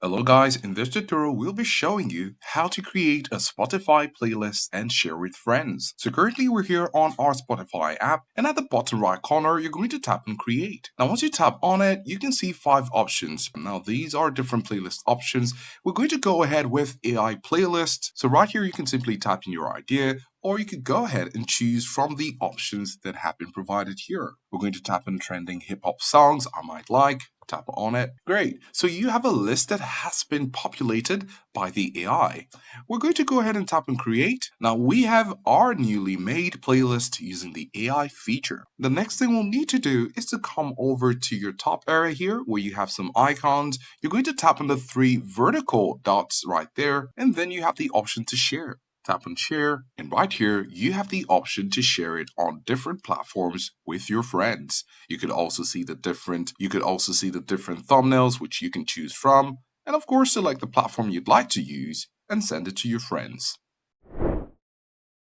Hello guys, in this tutorial we'll be showing you how to create a Spotify playlist and share with friends. So currently we're here on our Spotify app, and at the bottom right corner you're going to tap on create. Now once you tap on it, you can see 5 options. Now these are different playlist options. We're going to go ahead with AI playlist. So right here you can simply type in your idea, or you could go ahead and choose from the options that have been provided here. We're going to tap on trending hip hop songs I might like. Tap on it. Great. So you have a list that has been populated by the AI. We're going to go ahead and tap on create. Now we have our newly made playlist using the AI feature. The next thing we'll need to do is to come over to your top area here where you have some icons. You're going to tap on the 3 vertical dots right there, and then you have the option to share. Tap on share, and right here you have the option to share it on different platforms with your friends. You could also see the different thumbnails which you can choose from, and of course select the platform you'd like to use and send it to your friends.